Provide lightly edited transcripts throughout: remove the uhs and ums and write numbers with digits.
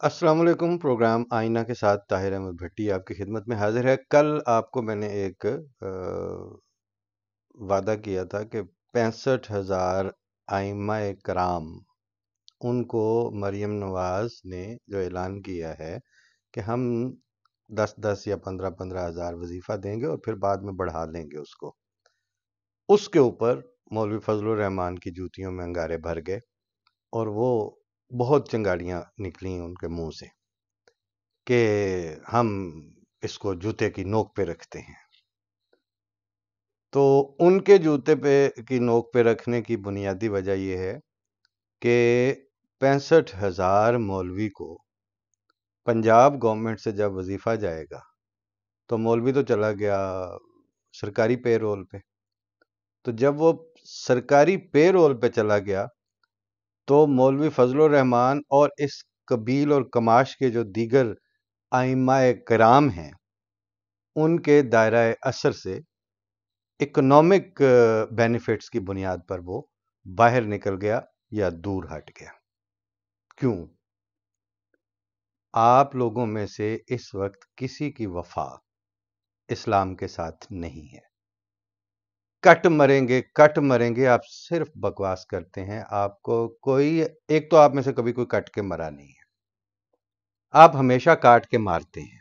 السلام علیکم۔ پروگرام آئینہ کے ساتھ طاہر احمد بھٹی آپ کی خدمت میں حاضر ہے۔ کل آپ کو میں نے ایک وعدہ کیا تھا کہ 65,000 ائمہ کرام، ان کو مریم نواز نے جو اعلان کیا ہے کہ ہم 10 یا 15,000 وظیفہ دیں گے اور پھر بعد میں بڑھا لیں گے اس کے اوپر مولوی فضل الرحمان کی جوتیوں میں انگارے بھر گئے اور وہ بہت چنگاڑیاں نکلیں ان کے منہ سے کہ ہم اس کو جوتے کی نوک پہ رکھتے ہیں۔ تو ان کے جوتے کی نوک پہ رکھنے کی بنیادی وجہ یہ ہے کہ 65,000 مولوی کو پنجاب گورنمنٹ سے جب وظیفہ جائے گا تو مولوی تو چلا گیا سرکاری پے رول پہ، تو جب وہ سرکاری پے رول پہ چلا گیا تو مولوی فضل الرحمان اور اس قبیل اور کماش کے جو دیگر ائمہ کرام ہیں ان کے دائرہ اثر سے اکنامک بینیفٹس کی بنیاد پر وہ باہر نکل گیا یا دور ہٹ گیا۔ کیوں؟ آپ لوگوں میں سے اس وقت کسی کی وفا اسلام کے ساتھ نہیں ہے۔ کٹ مریں گے، آپ صرف بکواس کرتے ہیں۔ آپ کو کوئی ایک تو آپ میں سے کبھی کوئی کٹ کے مرا نہیں ہے، آپ ہمیشہ کاٹ کے مارتے ہیں۔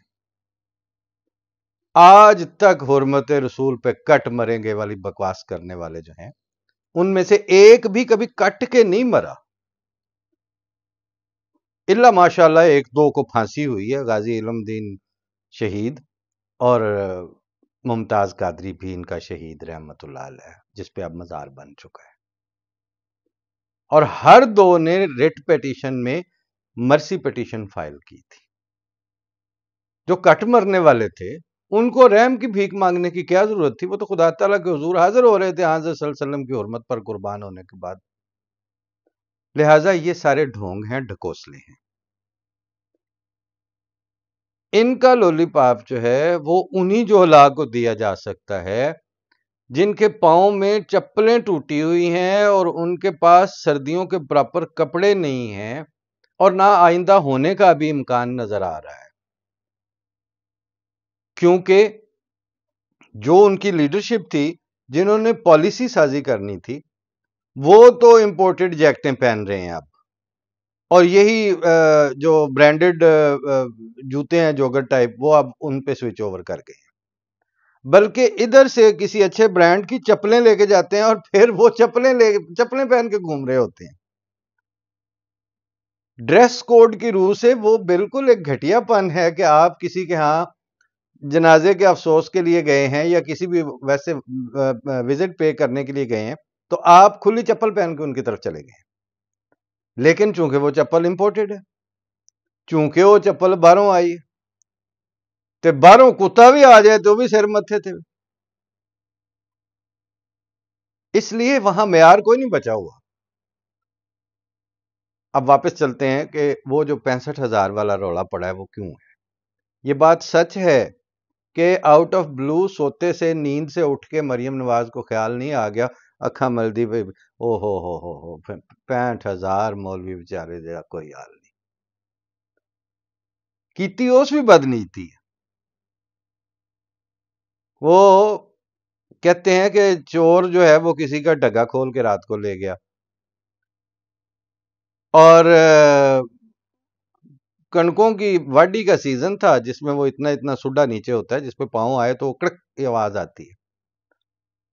آج تک حرمت رسول پہ کٹ مریں گے والی بکواس کرنے والے جو ہیں ان میں سے ایک بھی کبھی کٹ کے نہیں مرا، الا ماشاءاللہ ایک دو کو پھانسی ہوئی ہے، غازی علم دین شہید اور ممتاز قادری بھی ان کا شہید رحمت اللہ علیہ، جس پہ اب مزار بن چکا ہے۔ اور ہر دو نے ریٹ پیٹیشن میں مرسی پیٹیشن فائل کی تھی۔ جو کٹ مرنے والے تھے ان کو رحم کی بھیک مانگنے کی کیا ضرورت تھی؟ وہ تو خدا تعالیٰ کے حضور حاضر ہو رہے تھے حضرت صلی اللہ علیہ وسلم کی حرمت پر قربان ہونے کے بعد۔ لہٰذا یہ سارے ڈھونگ ہیں، ڈھکوسلے ہیں۔ ان کا لولی پاپ جو ہے وہ انہی جوہلا کو دیا جا سکتا ہے جن کے پاؤں میں چپلیں ٹوٹی ہوئی ہیں اور ان کے پاس سردیوں کے پراپر کپڑے نہیں ہیں اور نہ آئندہ ہونے کا بھی امکان نظر آ رہا ہے، کیونکہ جو ان کی لیڈرشپ تھی، جنہوں نے پالیسی سازی کرنی تھی، وہ تو امپورٹڈ جیکٹیں پہن رہے ہیں اب، اور یہی جو برانڈڈ جوتے ہیں جوگر ٹائپ وہ اب ان پہ سوئچ اوور کر گئے ہیں، بلکہ ادھر سے کسی اچھے برانڈ کی چپلیں لے کے جاتے ہیں اور پھر وہ چپلیں پہن کے گھوم رہے ہوتے ہیں۔ ڈریس کوڈ کی روح سے وہ بالکل ایک گھٹیا پن ہے کہ آپ کسی کے ہاں جنازے کے افسوس کے لیے گئے ہیں یا کسی بھی ویسے وزٹ پے کرنے کے لیے گئے ہیں تو آپ کھلی چپل پہن کے ان کی طرف چلے گئے، لیکن چونکہ وہ چپل امپورٹڈ ہے، چونکہ وہ چپل باہروں آئی ہے، تے باہروں کتا بھی آ جائے تو بھی سر متھے تھے، اس لیے وہاں معیار کوئی نہیں بچا ہوا۔ اب واپس چلتے ہیں کہ وہ جو 65,000 والا رولا پڑا ہے وہ کیوں ہے۔ یہ بات سچ ہے کہ آؤٹ آف بلو سوتے سے نیند سے اٹھ کے مریم نواز کو خیال نہیں آ گیا، اکھا ملدی پہ او ہو 65,000 مولوی بیچارے جا کوئی حال نہیں کیتی، اس بھی بدنیتی ہے۔ وہ کہتے ہیں کہ چور جو ہے وہ کسی کا ڈگا کھول کے رات کو لے گیا، اور کنکوں کی واڈی کا سیزن تھا جس میں وہ اتنا سڈا نیچے ہوتا ہے جس پہ پاؤں آئے تو کڑک کی آواز آتی ہے،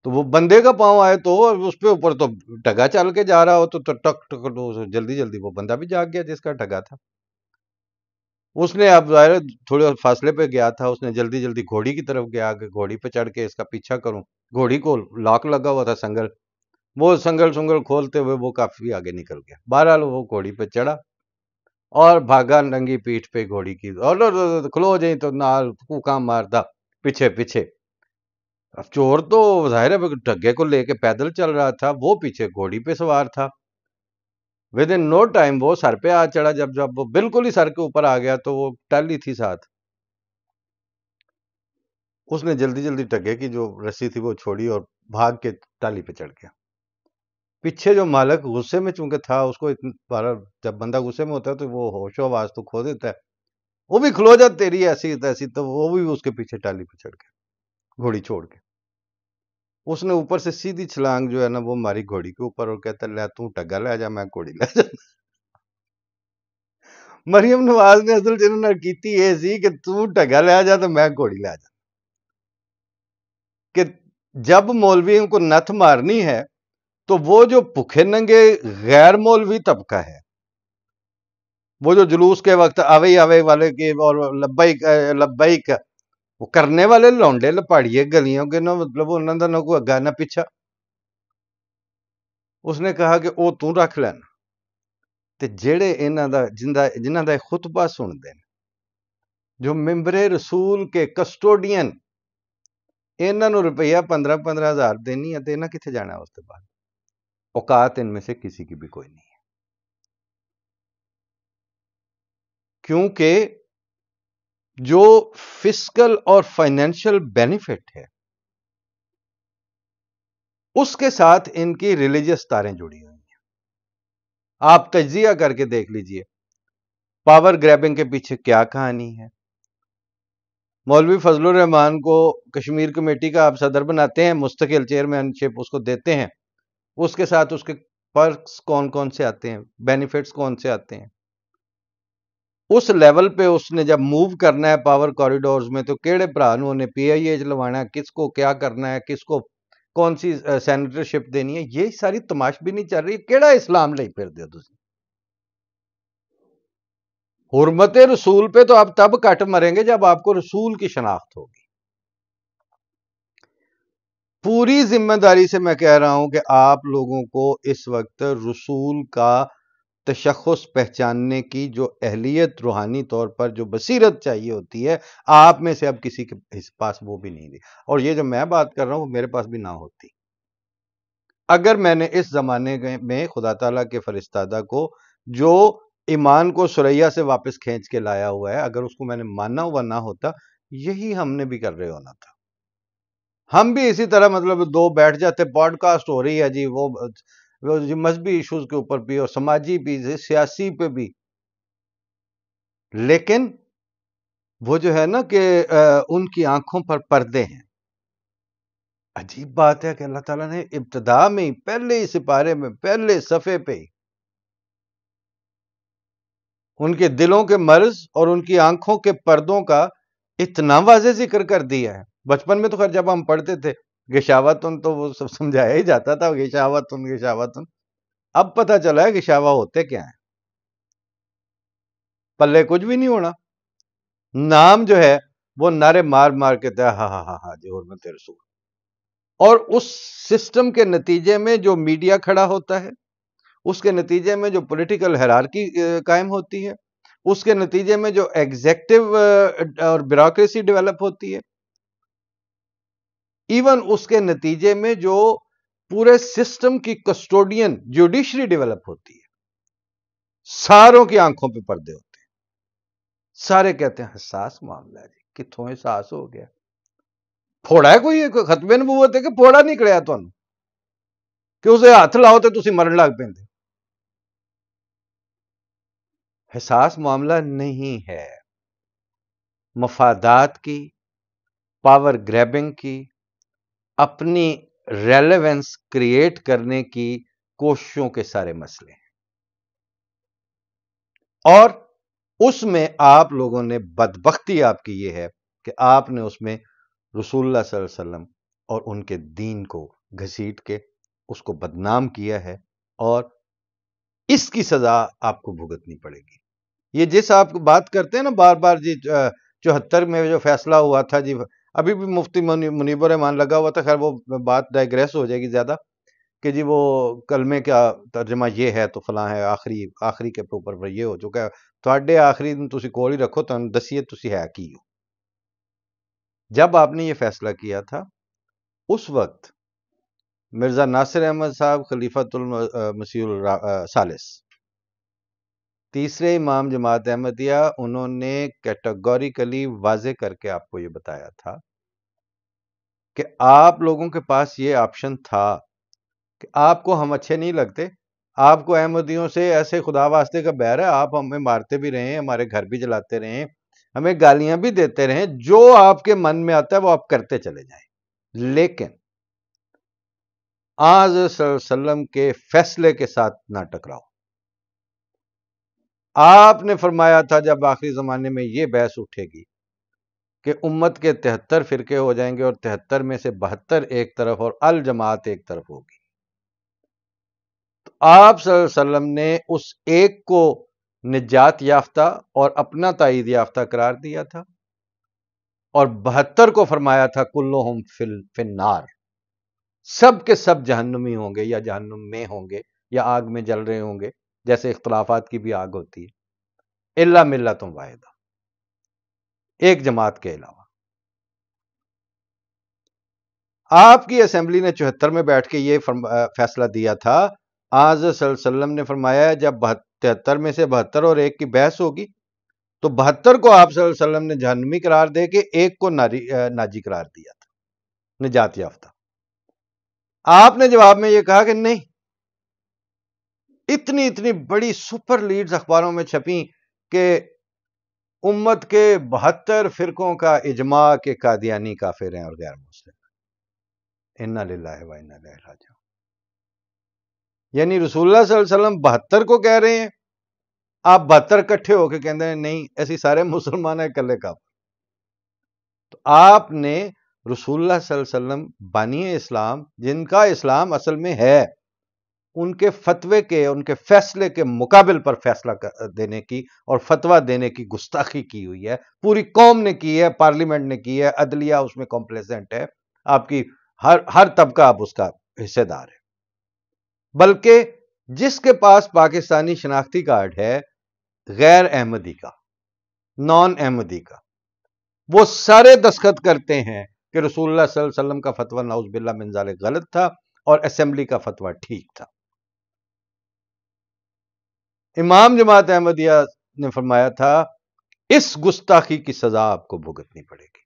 تو وہ بندے کا پاؤں آئے تو اس پہ اوپر تو ڈگا چل کے جا رہا ہو تو ٹک ٹک جلدی وہ بندہ بھی جاگ گیا جس کا ڈگا تھا۔ اس نے اب ظاہر تھوڑے فاصلے پہ گیا تھا، اس نے جلدی گھوڑی کی طرف گیا کہ گھوڑی پہ چڑھ کے اس کا پیچھا کروں، گھوڑی کو لاک لگا ہوا تھا سنگل، وہ سنگل کھولتے ہوئے وہ کافی آگے نکل گیا۔ بہرحال وہ گھوڑی پہ چڑھا اور بھاگا ننگی پیٹھ پہ گھوڑی کی، اور کھلو جائیں تو نال کوکا ماردا پیچھے۔ اب چور تو ظاہر ہے ڈگے کو لے کے پیدل چل رہا تھا، وہ پیچھے گھوڑی پہ سوار تھا۔ ود ان نو ٹائم وہ سر پہ آ چڑھا، جب وہ بالکل ہی سر کے اوپر آ گیا تو وہ ٹہلی تھی ساتھ، اس نے جلدی ڈگے کی جو رسی تھی وہ چھوڑی اور بھاگ کے ٹالی پہ چڑھ گیا۔ پیچھے جو مالک غصے میں چونکہ تھا، اس کو جب بندہ غصے میں ہوتا ہے تو وہ ہوش و آواز تو کھو دیتا ہے، وہ بھی کھلو جا تیری ایسی تیسی، تو وہ بھی اس کے پیچھے ٹالی پہ چڑھ کے گھوڑی چھوڑ کے اس نے اوپر سے سیدھی چھلانگ جو ہے نا وہ ماری گھوڑی کے اوپر، اور کہتا لے تو ٹگا لے جا، میں گھوڑی لے جا۔ مریم نواز نے اصل جنہوں نے کیتی یہ سی کہ تو ٹگا لے جا تو میں گھوڑی لے جا، کہ جب مولویوں کو نتھ مارنی ہے تو وہ جو بھوکے ننگے غیر مولوی طبقہ ہے، وہ جو جلوس کے وقت آوے آوے والے کی اور لبیک لبیک وہ کرنے والے لونڈے لپاڑیے گلیوں کے نا، مطلب انہوں نے نہ کوئی اگا نہ پیچھا، اس نے کہا کہ او تو رکھ لینا، تے جڑے انہاں دا جنہاں دا خطبہ سن دے جو ممبر رسول کے کسٹوڈین، انہاں نو روپیہ 15,000 دینی ہے تے انہاں کتھے جانا ہے اس کے بعد؟ اوقات ان میں سے کسی کی بھی کوئی نہیں ہے، کیونکہ جو فسکل اور فائنینشل بینیفٹ ہے اس کے ساتھ ان کی ریلیجس تاریں جڑی ہوئی ہیں۔ آپ تجزیہ کر کے دیکھ لیجئے پاور گریبنگ کے پیچھے کیا کہانی ہے۔ مولوی فضل الرحمان کو کشمیر کمیٹی کا آپ صدر بناتے ہیں، مستقل چیئرمین شپ اس کو دیتے ہیں، اس کے ساتھ اس کے پرکس کون کون سے آتے ہیں، بینیفٹس کون سے آتے ہیں، اس لیول پہ اس نے جب موو کرنا ہے پاور کوریڈورز میں تو کیڑے بھرا نو نے پی آئی اے چلوانا ہے، کس کو کیا کرنا ہے، کس کو کون سی سینیٹرشپ دینی ہے، یہ ساری تماش بھی نہیں چل رہی، کیڑا اسلام لے پھر دے تسی؟ حرمت رسول پہ تو آپ تب کٹ مریں گے جب آپ کو رسول کی شناخت ہوگی۔ پوری ذمہ داری سے میں کہہ رہا ہوں کہ آپ لوگوں کو اس وقت رسول کا تشخص پہچاننے کی جو اہلیت روحانی طور پر جو بصیرت چاہیے ہوتی ہے، آپ میں سے اب کسی کے پاس وہ بھی نہیں دی، اور یہ جو میں بات کر رہا ہوں وہ میرے پاس بھی نہ ہوتی اگر میں نے اس زمانے میں خدا تعالیٰ کے فرستادہ کو جو ایمان کو سریا سے واپس کھینچ کے لایا ہوا ہے، اگر اس کو میں نے مانا ہوا نہ ہوتا، یہی ہم نے بھی کر رہے ہونا تھا۔ ہم بھی اسی طرح مطلب دو بیٹھ جاتے، پوڈ کاسٹ ہو رہی ہے جی، وہ مذہبی ایشوز کے اوپر بھی اور سماجی بھی، سیاسی پہ بھی، لیکن وہ جو ہے نا کہ ان کی آنکھوں پر پردے ہیں۔ عجیب بات ہے کہ اللہ تعالیٰ نے ابتدا میں ہی پہلے ہی سپارے میں پہلے صفحے پہ ہی ان کے دلوں کے مرض اور ان کی آنکھوں کے پردوں کا اتنا واضح ذکر کر دیا ہے۔ بچپن میں تو خیر جب ہم پڑھتے تھے گشاوتن تو وہ سب سمجھایا ہی جاتا تھا، گشاوتن گشاوتن، اب پتہ چلا ہے گشاوا ہوتے کیا ہیں، پلے کچھ بھی نہیں ہونا، نام جو ہے وہ نعرے مار مار کے تھا، ہاں ہاں ہاں ہاں جی حرمت رسول، اور اس سسٹم کے نتیجے میں جو میڈیا کھڑا ہوتا ہے، اس کے نتیجے میں جو پولیٹیکل ہیرارکی قائم ہوتی ہے، اس کے نتیجے میں جو ایگزیکٹو اور بیوروکریسی ڈیولپ ہوتی ہے، ایون اس کے نتیجے میں جو پورے سسٹم کی کسٹوڈین جوڈیشری ڈیولپ ہوتی ہے، ساروں کی آنکھوں پہ پردے ہوتے ہیں، سارے کہتے ہیں حساس معاملہ ہے جی، کتھوں احساس ہو گیا، پھوڑا ہے کوئی ختم نبوت ہے کہ پھوڑا نکلیا تھانوں کہ اسے ہاتھ لاؤ تے تسی مرن لگ پیندے؟ حساس معاملہ نہیں ہے، مفادات کی، پاور گریبنگ کی، اپنی ریلیونس کریٹ کرنے کی کوششوں کے سارے مسئلے ہیں، اور اس میں آپ لوگوں نے بدبختی آپ کی یہ ہے کہ آپ نے اس میں رسول اللہ صلی اللہ علیہ وسلم اور ان کے دین کو گھسیٹ کے اس کو بدنام کیا ہے، اور اس کی سزا آپ کو بھگتنی پڑے گی۔ یہ جس آپ بات کرتے ہیں نا بار بار جی، 74 میں جو فیصلہ ہوا تھا جی، ابھی بھی مفتی منیب الرحمان لگا ہوا تھا، خیر وہ بات ڈائگریس ہو جائے گی زیادہ، کہ جی وہ کلمے کا ترجمہ یہ ہے تو فلاں ہے، آخری کے اوپر پر یہ ہو چکا ہے، تھوڑے آخری تسی کول ہی رکھو، تو دسیے تسی ہے کی ہو۔ جب آپ نے یہ فیصلہ کیا تھا اس وقت مرزا ناصر احمد صاحب خلیفۃ المسیح الثالث، تیسرے امام جماعت احمدیہ، انہوں نے کیٹیگوریکلی واضح کر کے آپ کو یہ بتایا تھا کہ آپ لوگوں کے پاس یہ آپشن تھا کہ آپ کو ہم اچھے نہیں لگتے، آپ کو احمدیوں سے ایسے خدا واسطے کا بیر ہے، آپ ہمیں مارتے بھی رہے ہیں، ہمارے گھر بھی جلاتے رہے ہیں، ہمیں گالیاں بھی دیتے رہے، جو آپ کے من میں آتا ہے وہ آپ کرتے چلے جائیں، لیکن آج صلی اللہ علیہ وسلم کے فیصلے کے ساتھ نہ ٹکراؤ۔ آپ نے فرمایا تھا جب آخری زمانے میں یہ بحث اٹھے گی کہ امت کے 73 فرقے ہو جائیں گے اور 73 میں سے 72 ایک طرف اور الجماعت ایک طرف ہوگی، تو آپ صلی اللہ علیہ وسلم نے اس ایک کو نجات یافتہ اور اپنا تائید یافتہ قرار دیا تھا، اور 72 کو فرمایا تھا کلہم فی النار، سب کے سب جہنمی ہوں گے یا جہنم میں ہوں گے یا آگ میں جل رہے ہوں گے، جیسے اختلافات کی بھی آگ ہوتی ہے، الا ملۃ واحدہ، ایک جماعت کے علاوہ۔ آپ کی اسمبلی نے 74 میں بیٹھ کے یہ فیصلہ دیا تھا، آج صلی اللہ علیہ وسلم نے فرمایا جب 73 میں سے 72 اور ایک کی بحث ہوگی تو 72 کو آپ صلی اللہ علیہ وسلم نے جہنمی قرار دے کے ایک کو ناجی قرار دیا تھا، نجات یافتہ۔ آپ نے جواب میں یہ کہا کہ نہیں، اتنی بڑی سپر لیڈز اخباروں میں چھپیں کہ امت کے 72 فرقوں کا اجماع کہ قادیانی کافر ہیں اور غیر مسلم، انا للہ و انا الیہ راجعون۔ یعنی رسول اللہ صلی اللہ علیہ وسلم 72 کو کہہ رہے ہیں، آپ 72 اکٹھے ہو کے کہتے ہیں نہیں ایسی سارے مسلمان ہیں کلے کا۔ تو آپ نے رسول اللہ صلی اللہ علیہ وسلم بانی اسلام، جن کا اسلام اصل میں ہے، ان کے فتوے کے، ان کے فیصلے کے مقابل پر فیصلہ دینے کی اور فتویٰ دینے کی گستاخی کی ہوئی ہے، پوری قوم نے کی ہے، پارلیمنٹ نے کی ہے، عدلیہ اس میں کمپلیسنٹ ہے، آپ کی ہر طبقہ آپ اس کا حصے دار ہے۔ بلکہ جس کے پاس پاکستانی شناختی کارڈ ہے غیر احمدی کا، نان احمدی کا، وہ سارے دستخط کرتے ہیں کہ رسول اللہ صلی اللہ علیہ وسلم کا فتویٰ نعوذ باللہ من ذالک غلط تھا اور اسمبلی کا فتویٰ ٹھیک تھا۔ امام جماعت احمدیہ نے فرمایا تھا اس گستاخی کی سزا آپ کو بھگتنی پڑے گی۔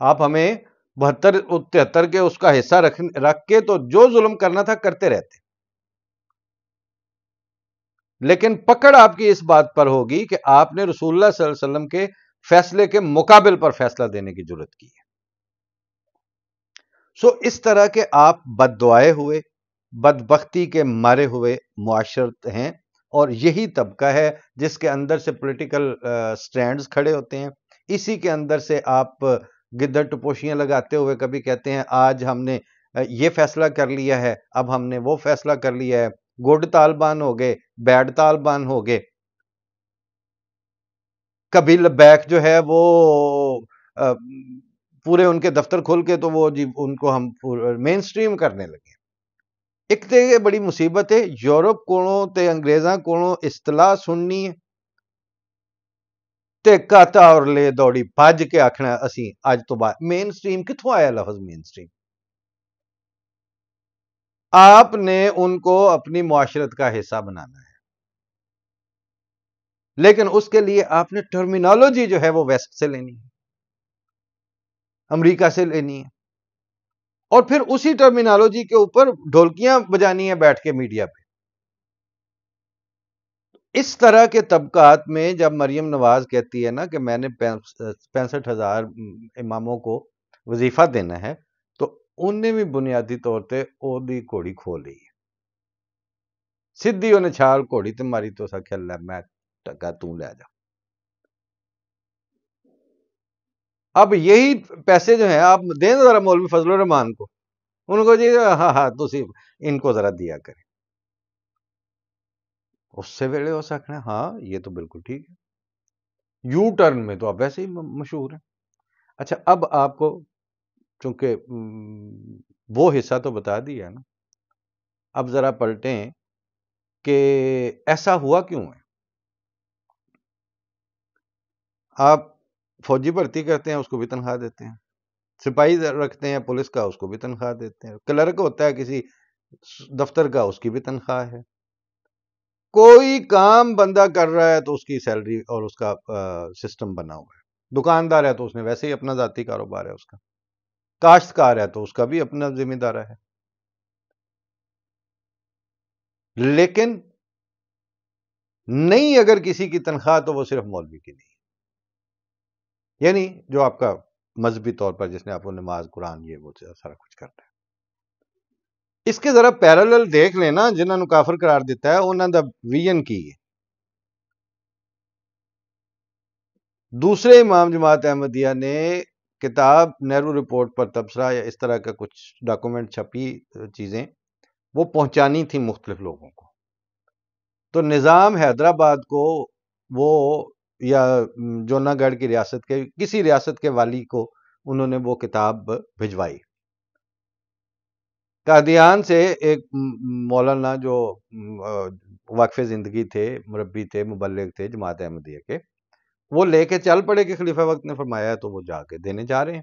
آپ ہمیں 72 73 کے اس کا حصہ رکھ کے تو جو ظلم کرنا تھا کرتے رہتے، لیکن پکڑ آپ کی اس بات پر ہوگی کہ آپ نے رسول اللہ صلی اللہ علیہ وسلم کے فیصلے کے مقابل پر فیصلہ دینے کی جرات کی ہے۔ اس طرح کے آپ بد دعائے ہوئے، بدبختی کے مارے ہوئے معاشرت ہیں، اور یہی طبقہ ہے جس کے اندر سے پولیٹیکل سٹینڈز کھڑے ہوتے ہیں، اسی کے اندر سے آپ گدڑ ٹپوشیاں لگاتے ہوئے کبھی کہتے ہیں آج ہم نے یہ فیصلہ کر لیا ہے، اب ہم نے وہ فیصلہ کر لیا ہے، گڈ طالبان ہو گئے، بیڈ طالبان ہو گئے۔ کبھی لبیک جو ہے وہ پورے ان کے دفتر کھول کے تو وہ جی ان کو ہم مین سٹریم کرنے لگے۔ ایک تے بڑی مصیبت ہے، یورپ کولوں تے انگریزاں کولوں اصطلاح سننی ہے تے کاتا اور لے دوڑی بھج کے آکھنا اسی اج تو بعد مین سٹریم کتھوں آیا لفظ مین سٹریم؟ آپ نے ان کو اپنی معاشرت کا حصہ بنانا ہے، لیکن اس کے لیے آپ نے ٹرمینالوجی جو ہے وہ ویسٹ سے لینی ہے، امریکہ سے لینی ہے، اور پھر اسی ٹرمینالوجی کے اوپر ڈھولکیاں بجانی ہیں بیٹھ کے میڈیا پہ۔ اس طرح کے طبقات میں جب مریم نواز کہتی ہے نا کہ میں نے 65,000 اماموں کو وظیفہ دینا ہے، تو انہیں بھی بنیادی طور پہ او دی گھوڑی کھو لی ہے، سدھی انہیں چھال گھوڑی تے ماری تو سا کھیل ہے میں ٹکا توں لے جا۔ اب یہی پیسے جو ہیں آپ دیں ذرا مولوی فضل الرحمان کو، ان کو جی ہاں تسی ان کو ذرا دیا کریں، اس سے ویلے ہو سکنا ہاں یہ تو بالکل ٹھیک ہے۔ یو ٹرن میں تو آپ ویسے ہی مشہور ہیں۔ اچھا اب آپ کو چونکہ وہ حصہ تو بتا دیا نا، اب ذرا پلٹیں کہ ایسا ہوا کیوں ہے۔ آپ فوجی بھرتی کرتے ہیں اس کو بھی تنخواہ دیتے ہیں، سپاہی رکھتے ہیں پولیس کا اس کو بھی تنخواہ دیتے ہیں، کلرک ہوتا ہے کسی دفتر کا اس کی بھی تنخواہ ہے، کوئی کام بندہ کر رہا ہے تو اس کی سیلری اور اس کا سسٹم بنا ہوا ہے، دکاندار ہے تو اس نے ویسے ہی اپنا ذاتی کاروبار ہے اس کا، کاشتکار ہے تو اس کا بھی اپنا ذمہ دارہ ہے، لیکن نہیں اگر کسی کی تنخواہ تو وہ صرف مولوی کی نہیں، یعنی جو آپ کا مذہبی طور پر جس نے آپ کو نماز قرآن یہ وہ سارا کچھ کرنا ہے. اس کے ذرا پیرالل دیکھ لینا جنہوں نے کافر قرار دیتا ہے انہوں دا ویژن کی ہے. دوسرے امام جماعت احمدیہ نے کتاب نہرو رپورٹ پر تبصرہ یا اس طرح کا کچھ ڈاکومنٹ چھپی چیزیں وہ پہنچانی تھی مختلف لوگوں کو، تو نظام حیدرآباد کو وہ یا جونا گڑھ کی ریاست کے کسی ریاست کے والی کو انہوں نے وہ کتاب بھجوائی. قادیان سے ایک مولانا جو وقف زندگی تھے، مربی تھے، مبلغ تھے جماعت احمدیہ کے، وہ لے کے چل پڑے کہ خلیفہ وقت نے فرمایا تو وہ جا کے دینے جا رہے ہیں.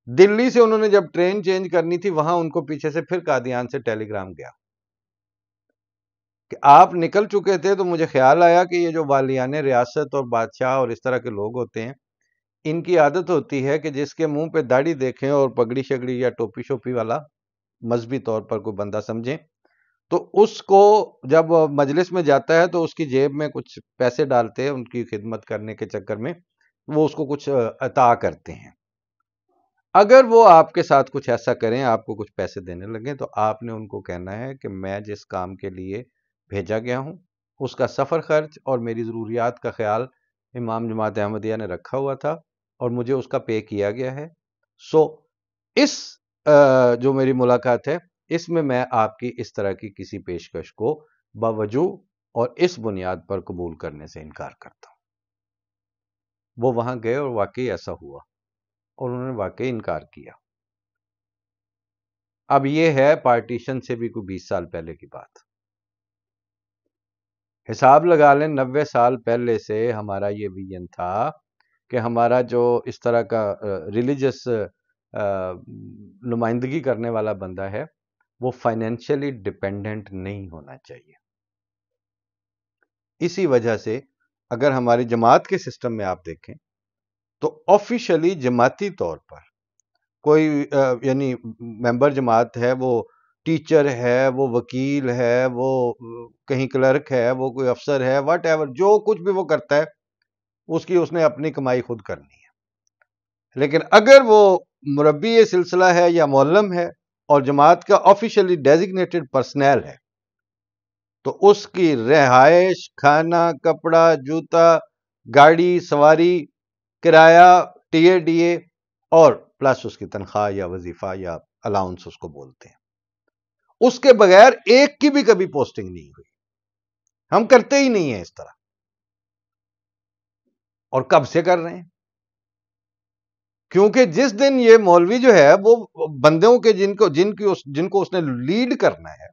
دلی سے انہوں نے جب ٹرین چینج کرنی تھی وہاں ان کو پیچھے سے پھر قادیان سے ٹیلی گرام گیا کہ آپ نکل چکے تھے تو مجھے خیال آیا کہ یہ جو والیان ریاست اور بادشاہ اور اس طرح کے لوگ ہوتے ہیں ان کی عادت ہوتی ہے کہ جس کے منہ پہ داڑھی دیکھیں اور پگڑی شگڑی یا ٹوپی شوپی والا مذہبی طور پر کوئی بندہ سمجھیں تو اس کو جب مجلس میں جاتا ہے تو اس کی جیب میں کچھ پیسے ڈالتے ہیں، ان کی خدمت کرنے کے چکر میں وہ اس کو کچھ عطا کرتے ہیں. اگر وہ آپ کے ساتھ کچھ ایسا کریں، آپ کو کچھ پیسے دینے لگیں، تو آپ نے ان کو کہنا ہے کہ میں جس کام کے لیے بھیجا گیا ہوں اس کا سفر خرچ اور میری ضروریات کا خیال امام جماعت احمدیہ نے رکھا ہوا تھا اور مجھے اس کا پے کیا گیا ہے. سو اس جو میری ملاقات ہے اس میں آپ کی اس طرح کی کسی پیشکش کو باوجود اور اس بنیاد پر قبول کرنے سے انکار کرتا ہوں. وہ وہاں گئے اور واقعی ایسا ہوا اور انہوں نے واقعی انکار کیا. اب یہ ہے پارٹیشن سے بھی کوئی 20 سال پہلے کی بات. حساب لگا لیں 90 سال پہلے سے ہمارا یہ ویژن تھا کہ ہمارا جو اس طرح کا ریلیجس نمائندگی کرنے والا بندہ ہے وہ فائنینشلی ڈیپینڈنٹ نہیں ہونا چاہیے. اسی وجہ سے اگر ہماری جماعت کے سسٹم میں آپ دیکھیں تو آفیشلی جماعتی طور پر کوئی یعنی ممبر جماعت ہے وہ ٹیچر ہے، وہ وکیل ہے، وہ کہیں کلرک ہے، وہ کوئی افسر ہے، واٹ ایور جو کچھ بھی وہ کرتا ہے اس نے اپنی کمائی خود کرنی ہے. لیکن اگر وہ مربی سلسلہ ہے یا معلم ہے اور جماعت کا آفیشلی ڈیزگنیٹڈ پرسنل ہے تو اس کی رہائش، کھانا، کپڑا، جوتا، گاڑی سواری، کرایہ، ٹی اے ڈی اے اور پلس اس کی تنخواہ یا وظیفہ یا الاؤنس اس کو بولتے ہیں، اس کے بغیر ایک کی بھی کبھی پوسٹنگ نہیں ہوئی. ہم کرتے ہی نہیں ہیں اس طرح. اور کب سے کر رہے ہیں؟ کیونکہ جس دن یہ مولوی جو ہے وہ بندوں کے جن کو اس نے لیڈ کرنا ہے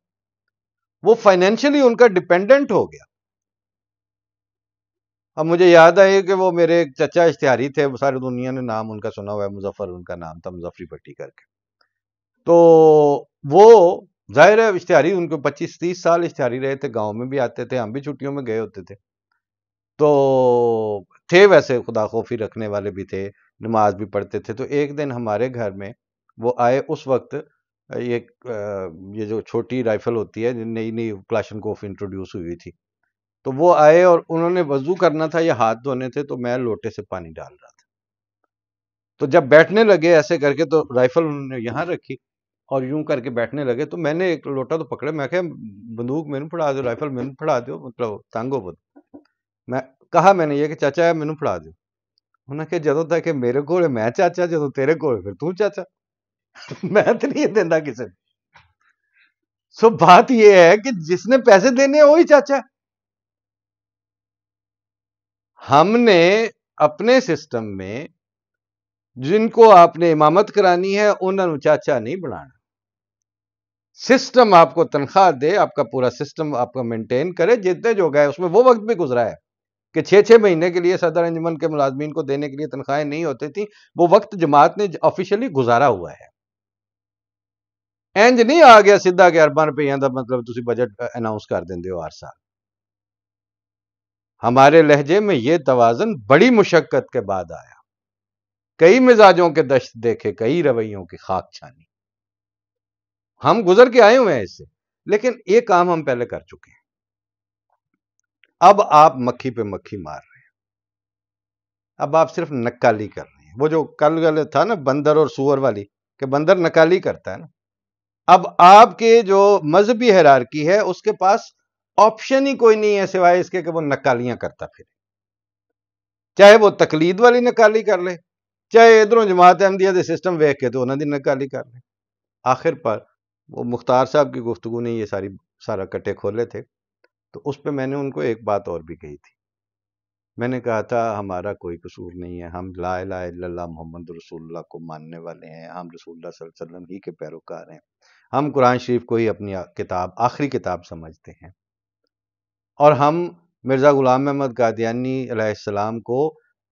وہ فائنینشلی ان کا ڈیپینڈنٹ ہو گیا. اب مجھے یاد آئے کہ وہ میرے ایک چچا اشتہاری تھے، ساری دنیا نے نام ان کا سنا ہوا ہے، مظفر ان کا نام تھا، مظفری پٹی کر کے. تو وہ ظاہر ہے اشتہاری ان کو 25-30 سال اشتہاری رہے تھے، گاؤں میں بھی آتے تھے، ہم بھی چھٹیوں میں گئے ہوتے تھے. تو تھے ویسے خدا خوفی رکھنے والے بھی تھے، نماز بھی پڑھتے تھے. تو ایک دن ہمارے گھر میں وہ آئے، اس وقت یہ جو چھوٹی رائفل ہوتی ہے نئی نئی کلاشنکوف انٹروڈیوس ہوئی تھی، تو وہ آئے اور انہوں نے وضو کرنا تھا یا ہاتھ دھونے تھے تو میں لوٹے سے پانی ڈال رہا تھا. تو جب بیٹھنے لگے ایسے کر کے تو رائفل انہوں نے یہاں رکھی اور یوں کر کے بیٹھنے لگے تو میں نے ایک لوٹا تو پکڑے، میں کہا بندوق میں نے پھڑا دو، رائفل میں نے پھڑا دو، مطلب تنگ ہو. میں نے یہ کہ چاچا میں نے پھڑا دو. انہوں نے کہا جدوں تک کہ میرے کو میں چاچا، جدوں تیرے کو پھر تو چاچا. میں تو نہیں دینا کسی نے. سو بات یہ ہے کہ جس نے پیسے دینے ہیں وہی چاچا. ہم نے اپنے سسٹم میں جن کو آپ نے امامت کرانی ہے انہوں نے چاچا نہیں بنانا. سسٹم آپ کو تنخواہ دے، آپ کا پورا سسٹم آپ کا مینٹین کرے، جتنے جو گئے اس میں وہ وقت بھی گزرا ہے کہ 6 مہینے کے لیے صدر انجمن کے ملازمین کو دینے کے لیے تنخواہیں نہیں ہوتی تھی. وہ وقت جماعت نے آفیشلی گزارا ہوا ہے. اینج نہیں آ گیا سیدھا کہ ارباں روپیاں دا مطلب تسی بجٹ اناؤنس کر دیندے ہو ہر سال. ہمارے لہجے میں یہ توازن بڑی مشقت کے بعد آیا کئی مزاجوں کے دشت دیکھے، کئی رویوں کی خاک چھانی. ہم گزر کے آئے ہوئے ہیں اس سے، لیکن یہ کام ہم پہلے کر چکے ہیں. اب آپ مکھی پہ مکھی مار رہے ہیں، اب آپ صرف نکالی کر رہے ہیں. وہ جو کل تھا نا بندر اور سور والی، کہ بندر نکالی کرتا ہے نا، اب آپ کے جو مذہبی ہیرارکی ہے اس کے پاس آپشن ہی کوئی نہیں ہے سوائے اس کے کہ وہ نکالیاں کرتا پھر، چاہے وہ تقلید والی نکالی کر لے، چاہے ادھروں جماعت احمدیہ دے سسٹم ویکھ کے تو انہاں دی نکالی کر لے. آخر پر وہ مختار صاحب کی گفتگو نے یہ سارا کٹے کھولے تھے. تو اس پہ میں نے ان کو ایک بات اور بھی کہی تھی. میں نے کہا تھا ہمارا کوئی قصور نہیں ہے، ہم لا الہ الا اللہ محمد رسول اللہ کو ماننے والے ہیں، ہم رسول اللہ صلی اللہ علیہ وسلم ہی کے پیروکار ہیں، ہم قرآن شریف کو ہی اپنی کتاب، آخری کتاب سمجھتے ہیں، اور ہم مرزا غلام احمد قادیانی علیہ السلام کو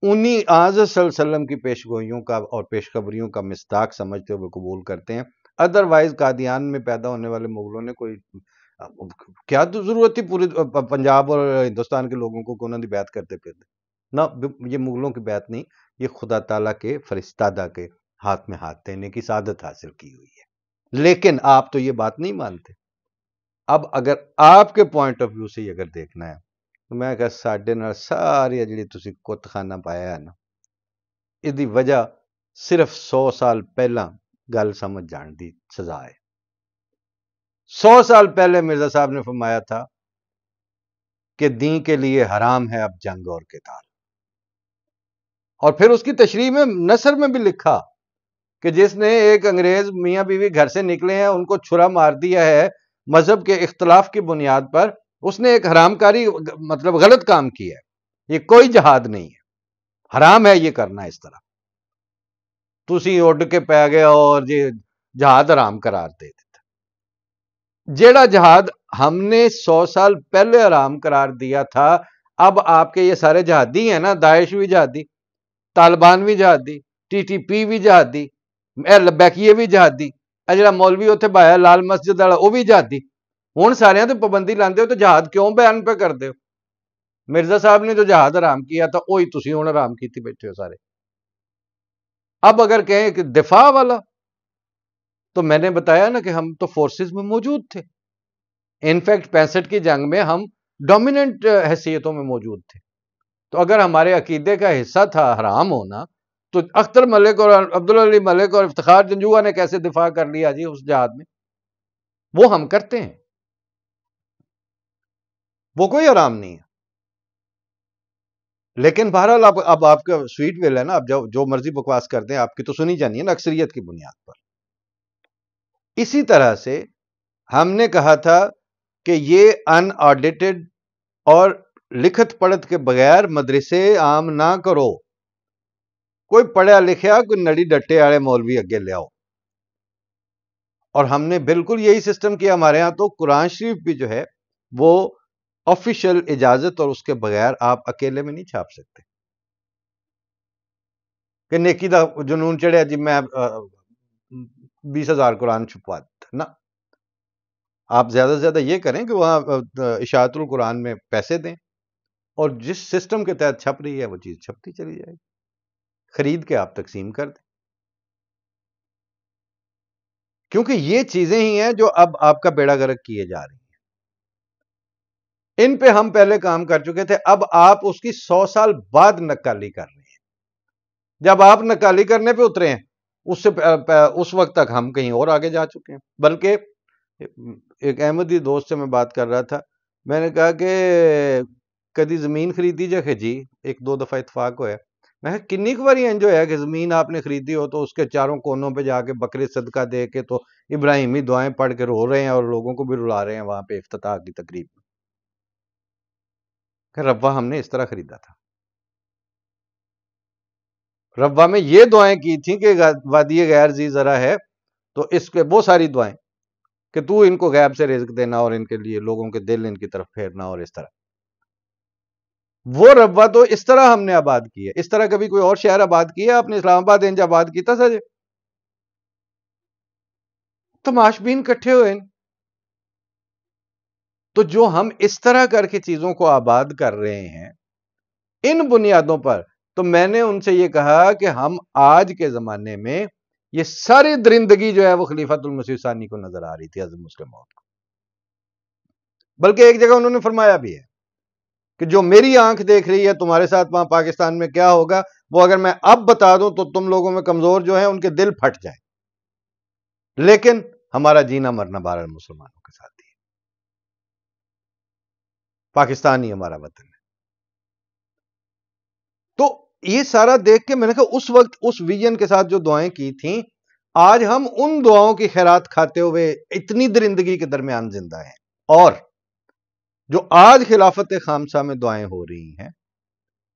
انہی حضرت صلی اللہ علیہ وسلم کی پیشگوئیوں کا اور پیشخبریوں کا مصداق سمجھتے ہوئے قبول کرتے ہیں. ادروائز قادیان میں پیدا ہونے والے مغلوں نے کوئی کیا تو ضرورت تھی پورے پنجاب اور ہندوستان کے لوگوں کو انہوں نے بیعت کرتے پھرتے؟ نہ، یہ مغلوں کی بیعت نہیں، یہ خدا تعالیٰ کے فرستادہ کے ہاتھ میں ہاتھ دینے کی سعادت حاصل کی ہوئی ہے. لیکن آپ تو یہ بات نہیں مانتے. اب اگر آپ کے پوائنٹ آف ویو سے یہ اگر دیکھنا ہے تو میں کہا ساڈے نال ساری جڑی تسی کت خانہ پایا ہے نا، اس وجہ صرف 100 سال پہلا گل سمجھ جان دی سزا ہے. 100 سال پہلے مرزا صاحب نے فرمایا تھا کہ دین کے لیے حرام ہے اب جنگ اور قتال، اور پھر اس کی تشریح میں نثر میں بھی لکھا کہ جس نے ایک انگریز میاں بیوی گھر سے نکلے ہیں ان کو چھرا مار دیا ہے مذہب کے اختلاف کی بنیاد پر، اس نے ایک حرام کاری مطلب غلط کام کیا ہے. یہ کوئی جہاد نہیں ہے، حرام ہے یہ کرنا. اس طرح تسی اڈ کے پی گئے اور جہاد حرام قرار دے دیتا. جیڑا جہاد ہم نے 100 سال پہلے حرام قرار دیا تھا، اب آپ کے یہ سارے جہادی ہیں نا، داعش بھی جہادی، طالبان بھی جہادی، ٹی ٹی پی بھی جہادی، لبیکیے بھی جہادی، جڑا مولوی اتنے بایا لال مسجد والا وہ بھی جہادی. ہوں سارے تے پابندی لاندے ہو تو جہاد کیوں بیان پہ کر دے ہو؟ مرزا صاحب نے جو جہاد حرام کیا تھا وہی تسی ہوں حرام کیتی بیٹھے ہو سارے. اب اگر کہیں کہ دفاع والا، تو میں نے بتایا نا کہ ہم تو فورسز میں موجود تھے. انفیکٹ 65 کی جنگ میں ہم ڈومیننٹ حیثیتوں میں موجود تھے. تو اگر ہمارے عقیدے کا حصہ تھا حرام ہونا، تو اختر ملک اور عبداللہ علی ملک اور افتخار جنجوعہ نے کیسے دفاع کر لیا جی اس جہاد میں؟ وہ ہم کرتے ہیں، وہ کوئی حرام نہیں ہے. لیکن بہرحال اب آپ کا سویٹ ویل ہے نا، اب جو مرضی بکواس کر دیں آپ کی تو سنی جانی ہے نا اکثریت کی بنیاد پر. اسی طرح سے ہم نے کہا تھا کہ یہ ان آڈیٹڈ اور لکھت پڑھت کے بغیر مدرسے عام نہ کرو. کوئی پڑھیا لکھیا کوئی نڑی ڈٹے والے مولوی اگے لے آؤ. اور ہم نے بالکل یہی سسٹم کیا. ہمارے ہاں تو قرآن شریف بھی جو ہے وہ آفیشل اجازت اور اس کے بغیر آپ اکیلے میں نہیں چھاپ سکتے کہ نیکی دا جنون چڑھیا جی میں 20,000 قرآن چھپوا دیتا. نہ، آپ زیادہ سے زیادہ یہ کریں کہ وہاں اشاعت القرآن میں پیسے دیں، اور جس سسٹم کے تحت چھپ رہی ہے وہ چیز چھپتی چلی جائے گی، خرید کے آپ تقسیم کر دیں. کیونکہ یہ چیزیں ہی ہیں جو اب آپ کا بیڑا غرق کیے جا رہی ہیں. ان پہ ہم پہلے کام کر چکے تھے، اب آپ اس کی 100 سال بعد نکالی کر رہے ہیں. جب آپ نکالی کرنے پہ اترے ہیں اس وقت تک ہم کہیں اور آگے جا چکے ہیں. بلکہ ایک احمدی دوست سے میں بات کر رہا تھا، میں نے کہا کہ کدی زمین خریدی جا کہ جی 1-2 دفعہ اتفاق ہوا ہے. میں کہا کنی کو باری انج ہویا کہ زمین آپ نے خریدی ہو تو اس کے چاروں کونوں پہ جا کے بکرے صدقہ دے کے تو ابراہیمی دعائیں پڑھ کے رو رہے ہیں اور لوگوں کو بھی رلا رہے ہیں وہاں پہ افتتاح کی تقریب میں. کہ ربا ہم نے اس طرح خریدا تھا، ربا میں یہ دعائیں کی تھیں کہ وادی غیر ذی ذرا ہے تو اس کے وہ ساری دعائیں کہ تو ان کو غیب سے رزق دینا اور ان کے لیے لوگوں کے دل ان کی طرف پھیرنا، اور اس طرح وہ ربا تو اس طرح ہم نے آباد کی ہے. اس طرح کبھی کوئی اور شہر آباد کیا آپ نے؟ اسلام آباد انج آباد کیتا سجے تماش بین کٹھے ہوئے. تو جو ہم اس طرح کر کے چیزوں کو آباد کر رہے ہیں ان بنیادوں پر، تو میں نے ان سے یہ کہا کہ ہم آج کے زمانے میں یہ ساری درندگی جو ہے وہ خلیفۃ المسیح ثانی کو نظر آ رہی تھی حضرت مسلم موعود کو. بلکہ ایک جگہ انہوں نے فرمایا بھی ہے کہ جو میری آنکھ دیکھ رہی ہے تمہارے ساتھ وہاں پاکستان میں کیا ہوگا وہ اگر میں اب بتا دوں تو تم لوگوں میں کمزور جو ہیں ان کے دل پھٹ جائیں، لیکن ہمارا جینا مرنا بہرحال مسلمانوں کے ساتھ ہی ہے. پاکستان ہی ہمارا وطن ہے. تو یہ سارا دیکھ کے میں نے کہا اس وقت اس ویژن کے ساتھ جو دعائیں کی تھیں، آج ہم ان دعاؤں کی خیرات کھاتے ہوئے اتنی درندگی کے درمیان زندہ ہیں. اور جو آج خلافت خامسہ میں دعائیں ہو رہی ہیں،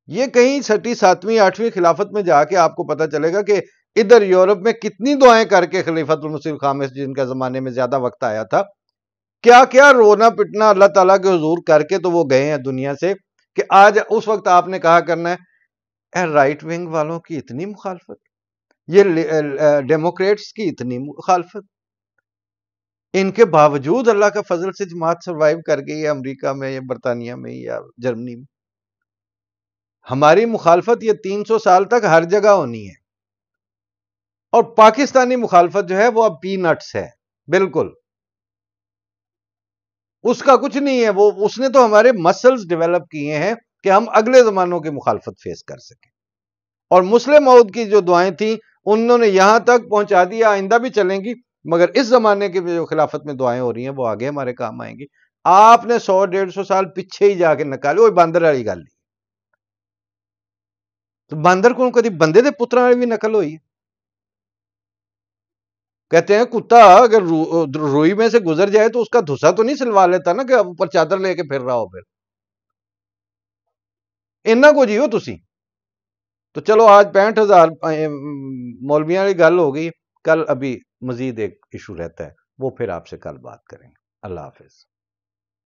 یہ کہیں چھٹی ساتویں آٹھویں خلافت میں جا کے آپ کو پتا چلے گا کہ ادھر یورپ میں کتنی دعائیں کر کے خلیفۃ المسیح الخامس جن کا زمانے میں زیادہ وقت آیا تھا، کیا کیا رونا پٹنا اللہ تعالیٰ کے حضور کر کے تو وہ گئے ہیں دنیا سے، کہ آج اس وقت آپ نے کہا کرنا ہے رائٹ ونگ والوں کی اتنی مخالفت، یہ ڈیموکریٹس کی اتنی مخالفت، ان کے باوجود اللہ کا فضل سے جماعت سروائیو کر گئی ہے امریکہ میں یا برطانیہ میں یا جرمنی میں. ہماری مخالفت یہ 300 سال تک ہر جگہ ہونی ہے. اور پاکستانی مخالفت جو ہے وہ اب پی نٹس ہے، بالکل اس کا کچھ نہیں ہے. وہ اس نے تو ہمارے مسلز ڈیولپ کیے ہیں کہ ہم اگلے زمانوں کی مخالفت فیس کر سکیں. اور مسلم موعود کی جو دعائیں تھیں انہوں نے یہاں تک پہنچا دیا، آئندہ بھی چلیں گی، مگر اس زمانے کی جو خلافت میں دعائیں ہو رہی ہیں وہ آگے ہمارے کام آئیں گی. آپ نے 100-150 سال پیچھے ہی جا کے نکالے. وہ باندر والی گل نہیں. تو باندر کو کدی بندے دے پتراں والی بھی نقل ہوئی. کہتے ہیں کتا اگر روئی میں سے گزر جائے تو اس کا دھسا تو نہیں سلوا لیتا نا کہ اوپر چادر لے کے پھر رہا ہو. پھر اینا کو جیو تسی. تو چلو آج 65,000 مولویاں والی گل ہو گئی. کل ابھی مزید ایک ایشو رہتا ہے، وہ پھر آپ سے کل بات کریں گے. اللہ حافظ.